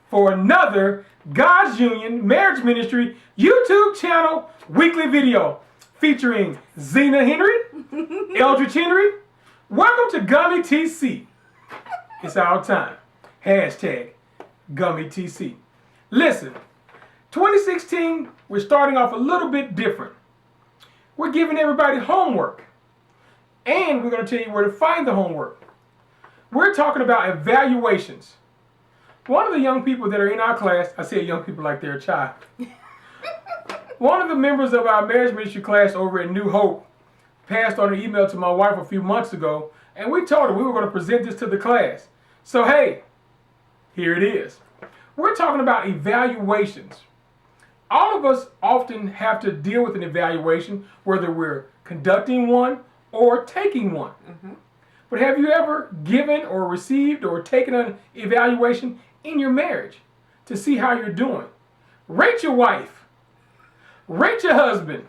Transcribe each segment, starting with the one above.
for another God's Union Marriage Ministry YouTube channel weekly video featuring Zena Henry, Eldridge Henry. Welcome to gummytc. It's our time. Hashtag gummytc. Listen, 2016, we're starting off a little bit different. We're giving everybody homework. And we're going to tell you where to find the homework. We're talking about evaluations. One of the young people that are in our class, I say young people like they're a child. One of the members of our marriage ministry class over at New Hope passed on an email to my wife a few months ago, and we told her we were going to present this to the class. So hey, here it is. We're talking about evaluations. All of us often have to deal with an evaluation, whether we're conducting one or taking one. Mm-hmm. But have you ever given or received or taken an evaluation in your marriage to see how you're doing? Rate your wife. Rate your husband.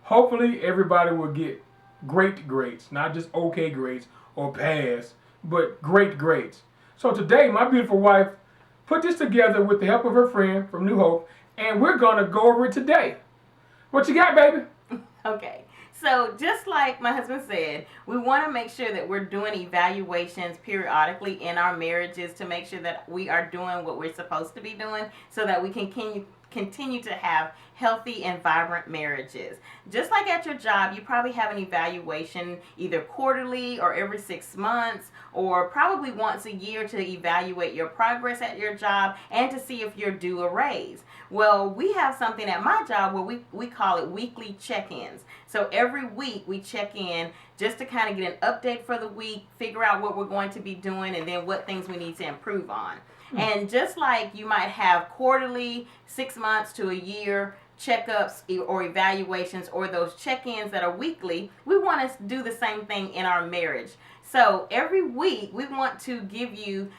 Hopefully everybody will get great grades, not just okay grades or pass, but great grades. So today, my beautiful wife put this together with the help of her friend from New Hope, and we're going to go over it today. What you got, baby? Okay. So just like my husband said, we want to make sure that we're doing evaluations periodically in our marriages to make sure that we are doing what we're supposed to be doing so that we can continue to have healthy and vibrant marriages. Just like at your job, you probably have an evaluation either quarterly or every 6 months or probably once a year to evaluate your progress at your job and to see if you're due a raise. Well, we have something at my job where we call it weekly check-ins. So every week we check in just to kind of get an update for the week, figure out what we're going to be doing, and then what things we need to improve on. And just like you might have quarterly, 6 months to a year checkups or evaluations or those check-ins that are weekly, we want to do the same thing in our marriage. So every week we want to give you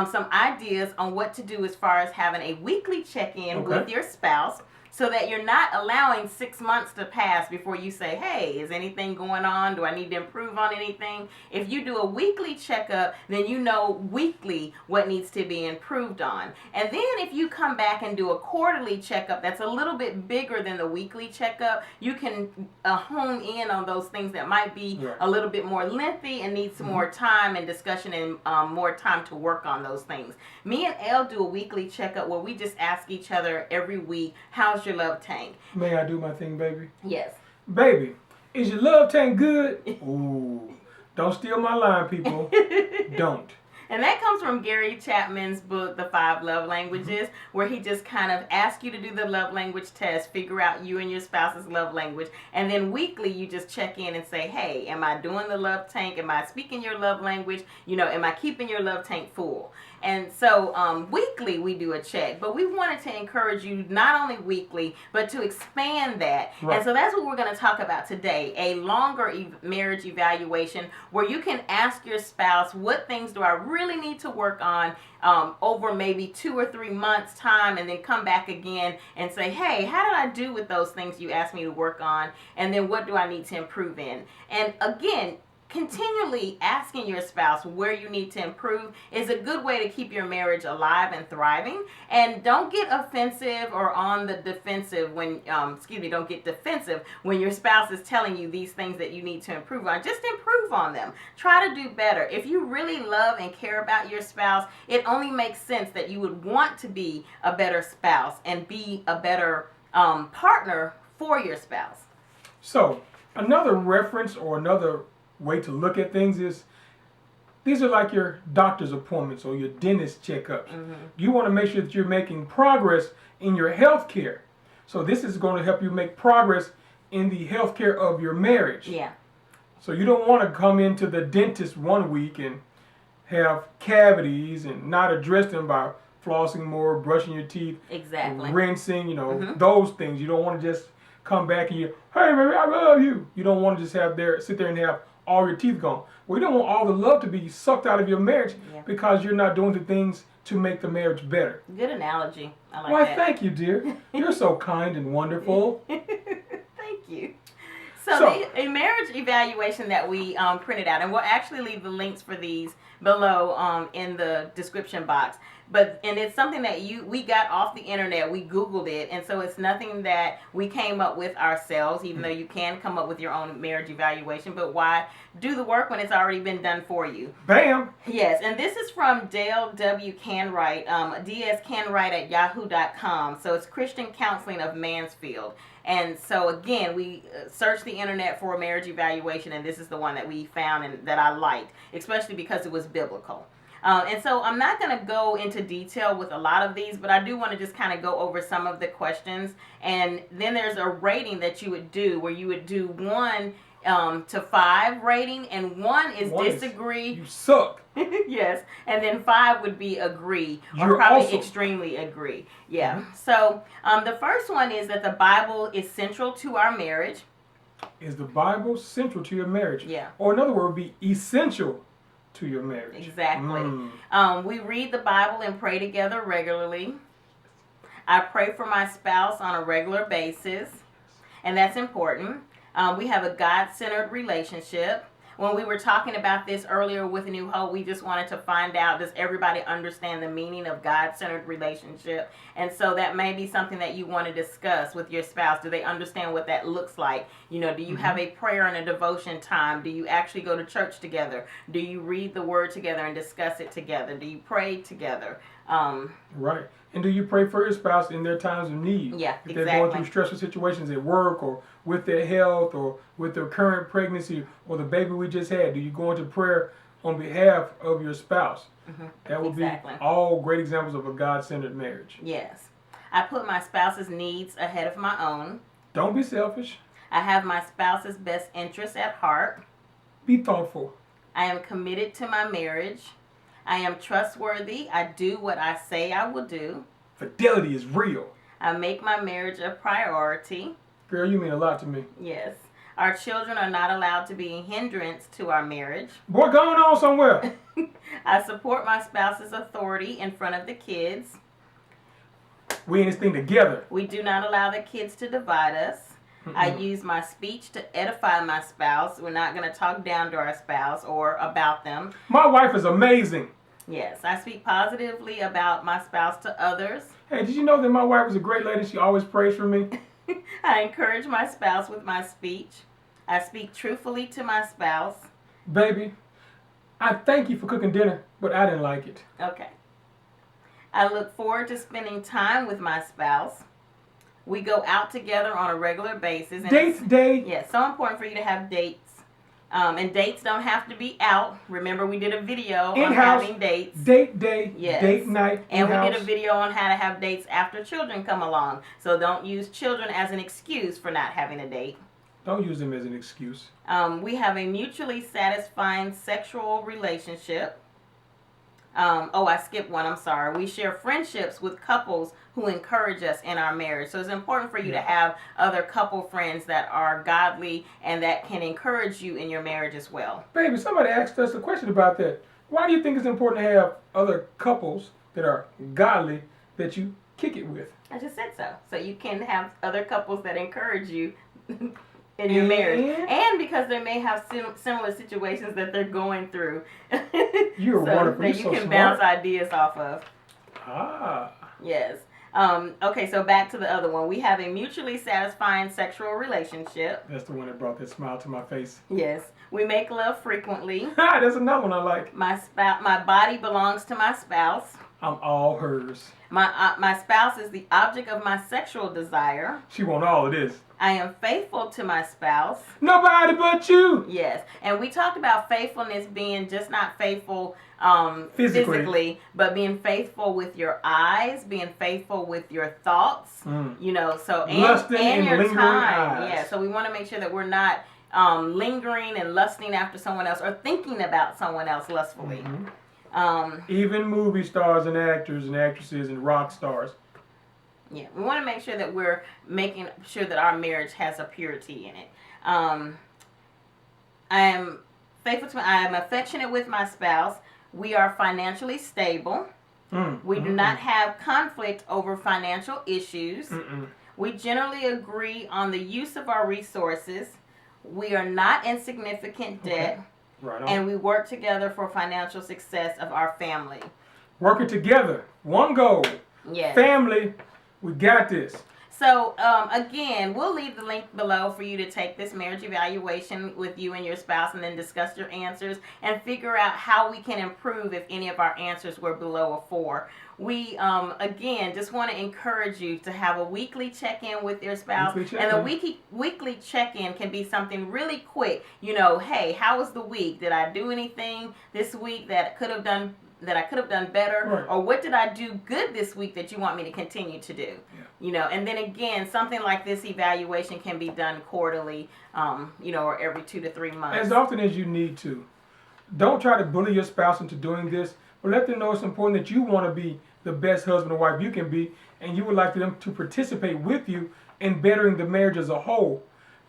some ideas on what to do as far as having a weekly check-in with your spouse, so that you're not allowing 6 months to pass before you say, hey, is anything going on? Do I need to improve on anything? If you do a weekly checkup, then you know weekly what needs to be improved on. And then if you come back and do a quarterly checkup that's a little bit bigger than the weekly checkup, you can hone in on those things that might be a little bit more lengthy and need some more time and discussion and more time to work on those things. Me and Elle do a weekly checkup where we just ask each other every week, how's your love tank? May I do my thing, baby? Yes. Baby, is your love tank good? Ooh, don't steal my line, people. Don't. And that comes from Gary Chapman's book, The 5 Love Languages, where he just kind of asks you to do the love language test, figure out you and your spouse's love language, and then weekly you just check in and say, hey, am I doing the love tank? Am I speaking your love language? You know, am I keeping your love tank full? And so weekly we do a check, but we wanted to encourage you not only weekly, but to expand that. Right. And so that's what we're going to talk about today, a longer marriage evaluation where you can ask your spouse, what things do I really need to work on over maybe 2 or 3 months time, and then come back again and say, hey, how did I do with those things you asked me to work on? And then what do I need to improve in? And again, continually asking your spouse where you need to improve is a good way to keep your marriage alive and thriving. And don't get offensive or on the defensive when, don't get defensive when your spouse is telling you these things that you need to improve on. Just improve on them. Try to do better. If you really love and care about your spouse, it only makes sense that you would want to be a better spouse and be a better partner for your spouse. So, another reference or another way to look at things is, these are like your doctor's appointments or your dentist checkups. You want to make sure that you're making progress in your health care. So this is going to help you make progress in the health care of your marriage. Yeah. So you don't want to come into the dentist one week and have cavities and not address them by flossing more, brushing your teeth, rinsing, those things. You don't want to just come back and you, hey baby, I love you. You don't want to just sit there and have all your teeth gone. We don't want all the love to be sucked out of your marriage because you're not doing the things to make the marriage better. Good analogy. I like that. Why, thank you, dear. You're so kind and wonderful. Thank you. So a marriage evaluation that we printed out, and we'll actually leave the links for these below in the description box. and it's something that we got off the internet. We Googled it, and so it's nothing that we came up with ourselves, even though you can come up with your own marriage evaluation. But why do the work when it's already been done for you? Bam! Yes, and this is from Dale W. Canwright, dscanwright@yahoo.com. So it's Christian Counseling of Mansfield. And so again, we searched the internet for a marriage evaluation, and this is the one that we found and that I liked, especially because it was biblical. And so I'm not going to go into detail with a lot of these, but I do want to just kind of go over some of the questions. And then there's a rating that you would do, where you would do 1 to 5 rating, and 1 is disagree. You suck. Yes, and then 5 would be agree, or You're probably awesome. extremely agree. Yeah. So the first one is that the Bible is central to our marriage. Is the Bible central to your marriage? Yeah. Or another word would be essential to your marriage. Exactly. We read the Bible and pray together regularly. I pray for my spouse on a regular basis, and that's important. We have a God-centered relationship. When we were talking about this earlier with New Hope, we just wanted to find out, does everybody understand the meaning of God-centered relationship? And so that may be something that you want to discuss with your spouse. Do they understand what that looks like? You know, do you have a prayer and a devotion time? Do you actually go to church together? Do you read the word together and discuss it together? Do you pray together? Right. And do you pray for your spouse in their times of need? Yeah, if they're going through stressful situations at work, or with their health, or with their current pregnancy, or the baby we just had, do you go into prayer on behalf of your spouse? That would be all great examples of a God-centered marriage. Yes. I put my spouse's needs ahead of my own. Don't be selfish. I have my spouse's best interests at heart. Be thoughtful. I am committed to my marriage. I am trustworthy. I do what I say I will do. Fidelity is real. I make my marriage a priority. Girl, you mean a lot to me. Yes. Our children are not allowed to be a hindrance to our marriage. Boy, going on somewhere. I support my spouse's authority in front of the kids. We in this thing together. We do not allow the kids to divide us. I use my speech to edify my spouse. We're not going to talk down to our spouse or about them. My wife is amazing. Yes, I speak positively about my spouse to others. Hey, did you know that my wife is a great lady? She always prays for me. I encourage my spouse with my speech. I speak truthfully to my spouse. Baby, I thank you for cooking dinner, but I didn't like it. Okay. I look forward to spending time with my spouse. We go out together on a regular basis. And Dates day. Yeah, so important for you to have dates. And dates don't have to be out. Remember, we did a video on having dates. Date day. Yes. Date night. And we did a video on how to have dates after children come along. So don't use children as an excuse for not having a date. Don't use them as an excuse. We have a mutually satisfying sexual relationship. I skipped one. I'm sorry. We share friendships with couples who encourage us in our marriage. So it's important for you to have other couple friends that are godly and that can encourage you in your marriage as well. Baby, somebody asked us a question about that. Why do you think it's important to have other couples that are godly that you kick it with? I just said so. So you can have other couples that encourage you in your marriage. And because they may have similar situations that they're going through. You're wonderful. That you can bounce ideas off of. Ah. Yes. Okay, so back to the other one. We have a mutually satisfying sexual relationship. That's the one that brought that smile to my face. Yes. We make love frequently. That's another one I like. My body belongs to my spouse. I'm all hers. My spouse is the object of my sexual desire. She want all of this. I am faithful to my spouse. Nobody but you. Yes. And we talked about faithfulness being just not faithful physically, but being faithful with your eyes, being faithful with your thoughts, you know, so and your time. Eyes. Yeah. So we want to make sure that we're not lingering and lusting after someone else or thinking about someone else lustfully. Even movie stars and actors and actresses and rock stars. Yeah, we want to make sure that we're making sure that our marriage has a purity in it. I am faithful to. I am affectionate with my spouse. We are financially stable. We do not have conflict over financial issues. We generally agree on the use of our resources. We are not in significant debt. Right on. And we work together for financial success of our family. Working together. One goal. Yes. Family, we got this. So, again, we'll leave the link below for you to take this marriage evaluation with you and your spouse and then discuss your answers and figure out how we can improve if any of our answers were below a 4. We, again, just want to encourage you to have a weekly check-in with your spouse. And the weekly check-in can be something really quick. You know, hey, how was the week? Did I do anything this week that I could have done better? Right. Or what did I do good this week that you want me to continue to do? Yeah. You know, and then again, something like this evaluation can be done quarterly, you know, or every 2 to 3 months. As often as you need to. Don't try to bully your spouse into doing this, but let them know it's important that you want to be the best husband or wife you can be, and you would like them to participate with you in bettering the marriage as a whole.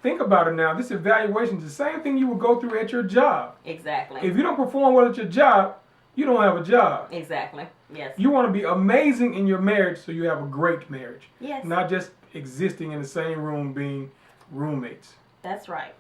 Think about it now. This evaluation is the same thing you would go through at your job. Exactly. If you don't perform well at your job, you don't have a job. Exactly. Yes. You want to be amazing in your marriage so you have a great marriage. Yes. Not just existing in the same room being roommates. That's right.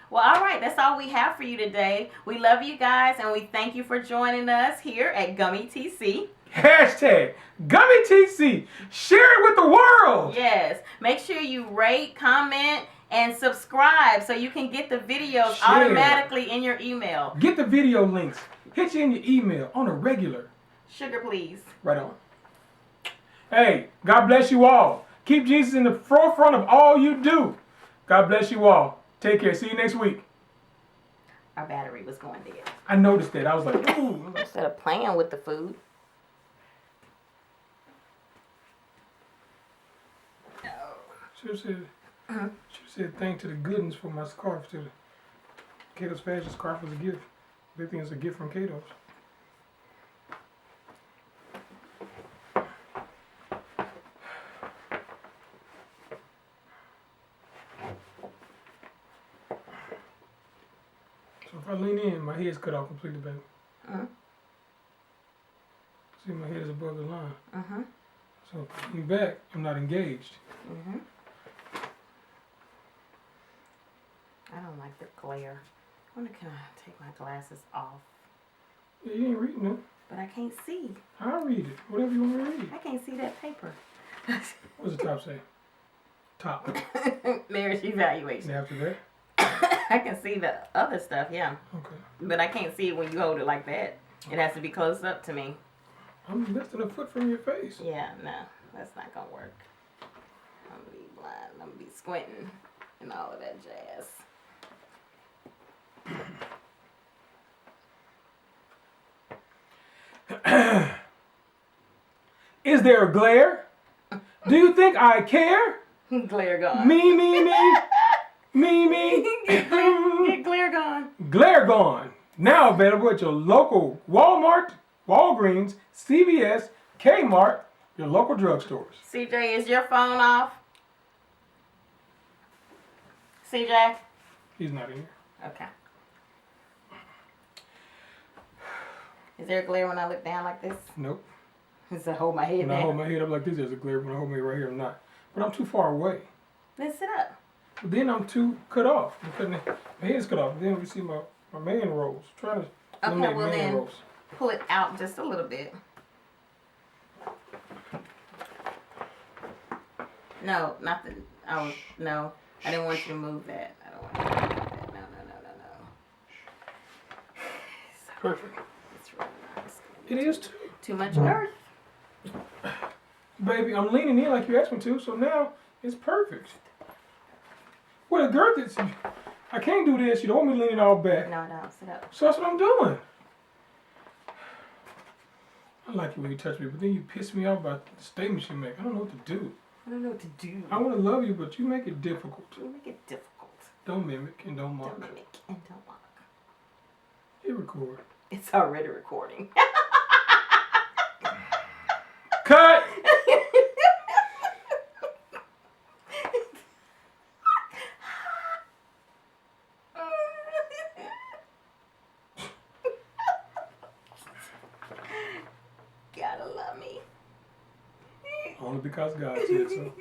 Well, all right. That's all we have for you today. We love you guys, and we thank you for joining us here at gummytc. Hashtag gummytc. Share it with the world. Yes. Make sure you rate, comment, and subscribe so you can get the videos Share. automatically in your email. Get the video links. Hit you in your email on a regular. Sugar, please. Right on. Hey, God bless you all. Keep Jesus in the forefront of all you do. God bless you all. Take care. See you next week. Our battery was going dead. I noticed that. I was like, ooh. Instead of playing with the food. Should have said thank to the Goodens for my scarf. To the Cato's Fashion scarf was a gift. They think it's a gift from Cato's. So if I lean in, my head's cut off completely, baby. See, my head is above the line. So if I lean back, I'm not engaged. I don't like the glare. I wonder, can I take my glasses off? Yeah, you ain't reading it. But I can't see. I'll read it. Whatever you want me to read. I can't see that paper. What does the top say? Top. Marriage evaluation. And after that? I can see the other stuff, yeah. Okay. But I can't see it when you hold it like that. It has to be close up to me. I'm less than a foot from your face. Yeah, no, that's not gonna work. I'm gonna be blind. I'm gonna be squinting and all of that jazz. Is there a glare? Do you think I care? Glare gone. Me. Get glare gone. Glare gone. Now available at your local Walmart, Walgreens, CVS, Kmart, your local drugstores. CJ, is your phone off? CJ? He's not in here. Okay. Is there a glare when I look down like this? Nope. Does it hold my head When I down? hold my head up like this, there's a glare. When I hold my head right here, I'm not. But I'm too far away. Then sit up. But then I'm too cut off. My head's cut off. Then we see my man rolls. Trying to eliminate well man then, rolls. pull it out just a little bit. No, not the. No. I didn't want you to move that. I don't want you to move that. No. Perfect. It's really nice. It is too. Too much girth. Baby, I'm leaning in like you asked me to, so now it's perfect. Well, the girth is. I can't do this. You don't want me leaning all back. No, sit up. So that's what I'm doing. I like it when you touch me, but then you piss me off about the statements you make. I don't know what to do. I don't know what to do. I want to love you, but you make it difficult. You make it difficult. Don't mimic and don't mock. Don't mimic and don't mock. Hit record. It's already recording. Cut! Gotta love me. Only because God said so.